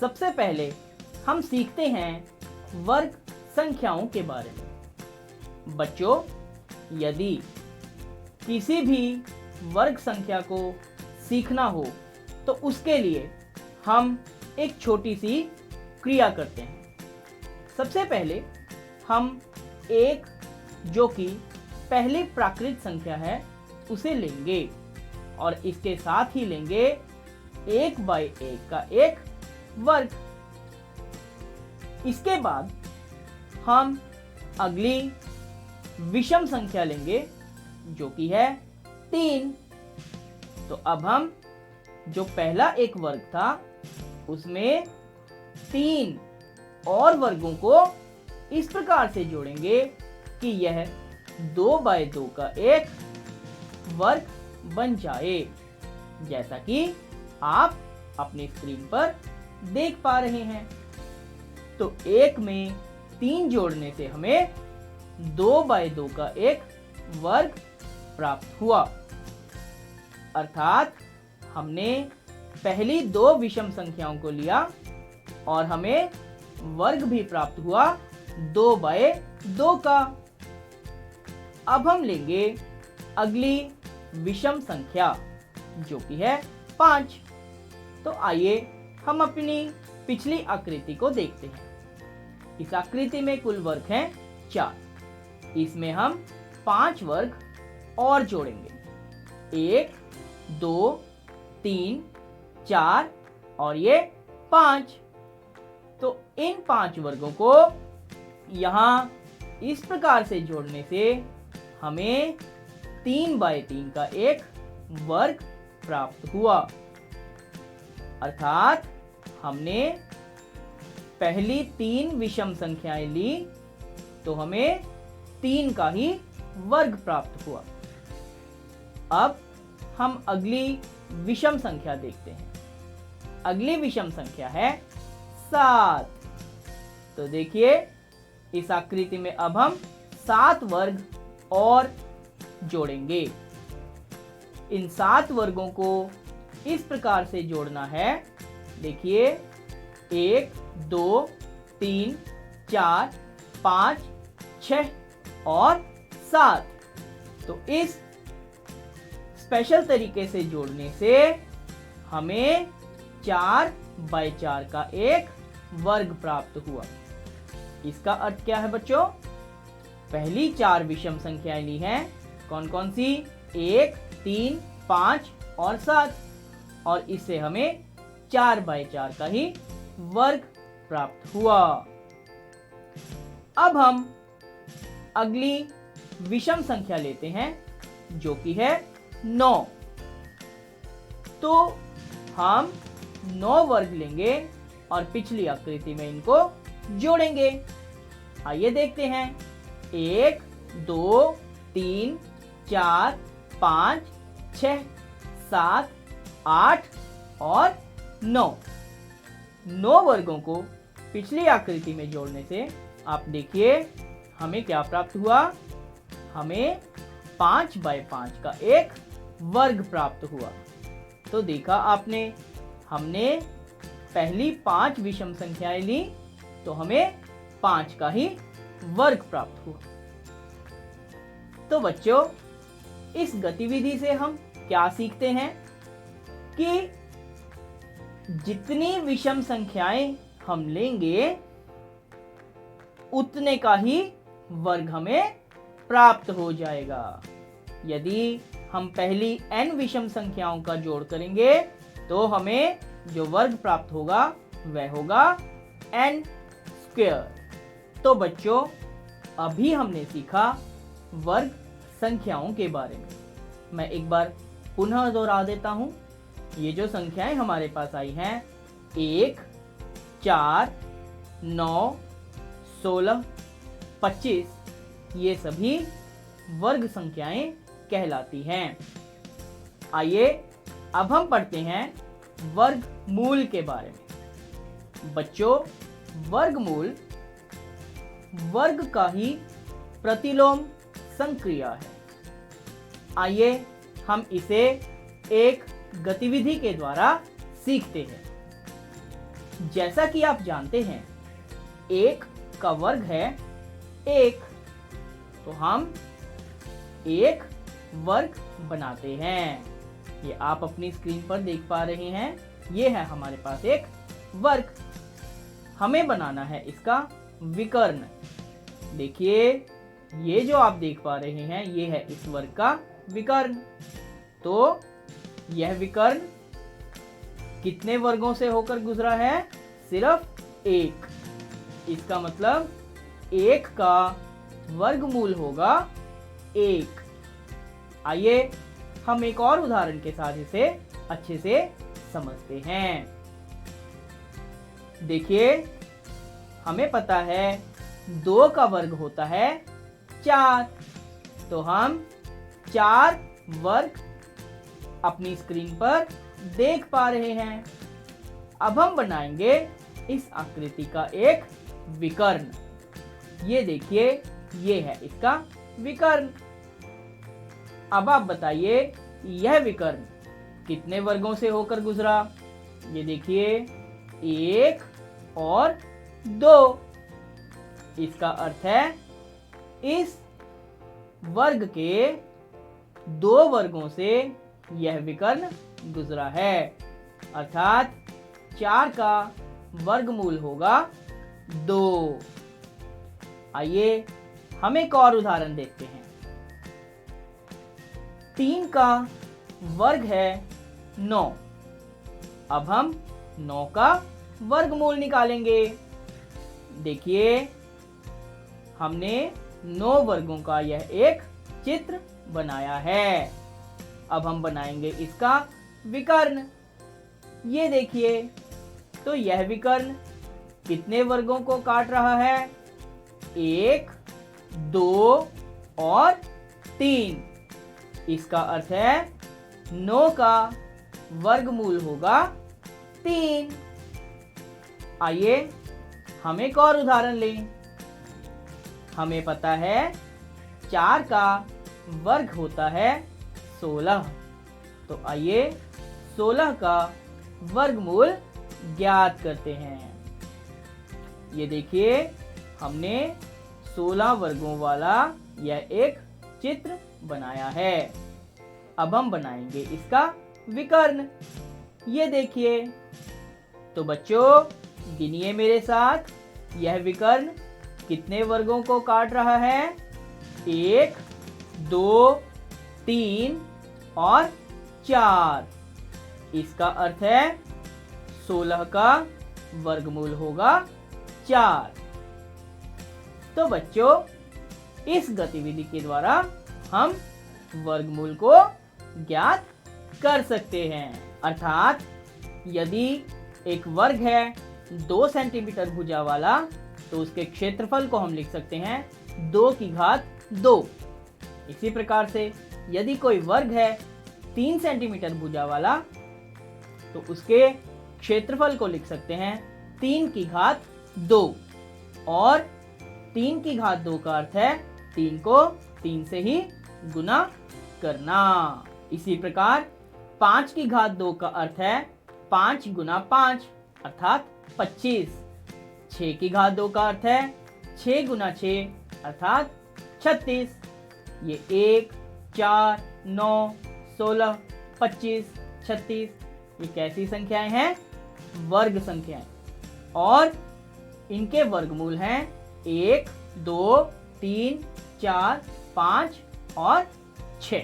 सबसे पहले हम सीखते हैं वर्ग संख्याओं के बारे में। बच्चों, यदि किसी भी वर्ग संख्या को सीखना हो तो उसके लिए हम एक छोटी सी क्रिया करते हैं। सबसे पहले हम एक, जो कि पहली प्राकृत संख्या है, उसे लेंगे और इसके साथ ही लेंगे 1/1 का एक वर्ग। इसके बाद हम अगली विषम संख्या लेंगे जो कि है 3। तो अब हम जो पहला एक वर्ग था उसमें 3 और वर्गों को इस प्रकार से जोड़ेंगे कि यह 2/2 का एक वर्ग बन जाए, जैसा कि आप अपनी स्क्रीन पर देख पा रहे हैं। तो 1 में 3 जोड़ने से हमें 2/2 का एक वर्ग प्राप्त हुआ। अर्थात हमने पहली 2 विषम संख्याओं को लिया और हमें वर्ग भी प्राप्त हुआ 2/2 का। अब हम लेंगे अगली विषम संख्या जो कि है 5। तो आइए हम अपनी पिछली आकृति को देखते हैं। इस आकृति में कुल वर्ग हैं 4। इसमें हम 5 वर्ग और जोड़ेंगे, 1, 2, 3, 4 और ये 5। तो इन 5 वर्गों को यहाँ इस प्रकार से जोड़ने से हमें 3/3 का एक वर्ग प्राप्त हुआ। अर्थात हमने पहली 3 विषम संख्याएं ली तो हमें 3 का ही वर्ग प्राप्त हुआ। अब हम अगली विषम संख्या देखते हैं। अगली विषम संख्या है 7। तो देखिए, इस आकृति में अब हम 7 वर्ग और जोड़ेंगे। इन 7 वर्गों को इस प्रकार से जोड़ना है। देखिए, 1, 2, 3, 4, 5, 6 और 7। तो इस स्पेशल तरीके से जोड़ने से हमें 4/4 का एक वर्ग प्राप्त हुआ। इसका अर्थ क्या है बच्चों? पहली 4 विषम संख्याएं ली हैं, कौन कौन सी? 1, 3, 5 और 7, और इससे हमें 4/4 का ही वर्ग प्राप्त हुआ। अब हम अगली विषम संख्या लेते हैं जो कि है 9। तो हम 9 वर्ग लेंगे और पिछली आकृति में इनको जोड़ेंगे। आइए देखते हैं। 1, 2, 3, 4, 5, 6, 7, 8 और 9। 9 वर्गों को पिछली आकृति में जोड़ने से आप देखिए हमें क्या प्राप्त हुआ। हमें 5/5 का एक वर्ग प्राप्त हुआ। तो देखा आपने, हमने पहली 5 विषम संख्याएं ली तो हमें 5 का ही वर्ग प्राप्त हुआ। तो बच्चों, इस गतिविधि से हम क्या सीखते हैं कि जितनी विषम संख्याएं हम लेंगे उतने का ही वर्ग हमें प्राप्त हो जाएगा। यदि हम पहली n विषम संख्याओं का जोड़ करेंगे तो हमें जो वर्ग प्राप्त होगा वह होगा n²। तो बच्चों, अभी हमने सीखा वर्ग संख्याओं के बारे में। मैं एक बार पुनः दोहरा देता हूं। ये जो संख्याएं हमारे पास आई हैं 1, 4, 9, 16, 25, ये सभी वर्ग संख्याएं कहलाती हैं। आइए अब हम पढ़ते हैं वर्गमूल के बारे में। बच्चों, वर्गमूल वर्ग का ही प्रतिलोम संक्रिया है। आइए हम इसे एक गतिविधि के द्वारा सीखते हैं। जैसा कि आप जानते हैं, एक का वर्ग है एक, तो हम एक वर्ग बनाते हैं। ये आप अपनी स्क्रीन पर देख पा रहे हैं, ये है हमारे पास एक वर्ग। हमें बनाना है इसका विकर्ण। देखिए, ये जो आप देख पा रहे हैं, ये है इस वर्ग का विकर्ण। तो यह विकर्ण कितने वर्गों से होकर गुजरा है? सिर्फ एक। इसका मतलब एक का वर्गमूल होगा एक। आइए हम एक और उदाहरण के साथ इसे अच्छे से समझते हैं। देखिए, हमें पता है 2 का वर्ग होता है 4, तो हम 4 वर्ग अपनी स्क्रीन पर देख पा रहे हैं। अब हम बनाएंगे इस आकृति का एक विकर्ण। ये देखिए, ये है इसका विकर्ण। अब आप बताइए, यह विकर्ण कितने वर्गों से होकर गुजरा? ये देखिए, 1 और 2। इसका अर्थ है इस वर्ग के 2 वर्गों से यह विकर्ण गुजरा है, अर्थात 4 का वर्गमूल होगा 2। आइए हम एक और उदाहरण देखते हैं। 3 का वर्ग है 9। अब हम 9 का वर्गमूल निकालेंगे। देखिए, हमने 9 वर्गों का यह एक चित्र बनाया है। अब हम बनाएंगे इसका विकर्ण। ये देखिए, तो यह विकर्ण कितने वर्गों को काट रहा है? 1, 2 और 3। इसका अर्थ है 9 का वर्गमूल होगा 3। आइए हम एक और उदाहरण लें। हमें पता है 4 का वर्ग होता है 16, तो आइए 16 का वर्गमूल ज्ञात करते हैं। ये देखिए, हमने 16 वर्गों वाला यह एक चित्र बनाया है। अब हम बनाएंगे इसका विकर्ण। ये देखिए, तो बच्चों गिनिए मेरे साथ, यह विकर्ण कितने वर्गों को काट रहा है? 1, 2, 3 और 4। इसका अर्थ है 16 का वर्गमूल होगा 4। तो बच्चों, इस गतिविधि के द्वारा हम वर्गमूल को ज्ञात कर सकते हैं। अर्थात यदि एक वर्ग है 2 सेंटीमीटर भुजा वाला, तो उसके क्षेत्रफल को हम लिख सकते हैं 2 की घात 2। इसी प्रकार से यदि कोई वर्ग है 3 सेंटीमीटर भुजा वाला, तो उसके क्षेत्रफल को लिख सकते हैं 3 की घात 2। और 3 की घात 2 का अर्थ है 3 को 3 से ही गुना करना। इसी प्रकार 5 की घात 2 का अर्थ है 5 गुना 5 अर्थात 25। 6 की घात 2 का अर्थ है 6 गुना 6 अर्थात 36। ये 1, 4, 9, 16, 25, 36 ये कैसी संख्याएं हैं? वर्ग संख्याएं। और इनके वर्गमूल हैं 1, 2, 3, 4, 5 और 6।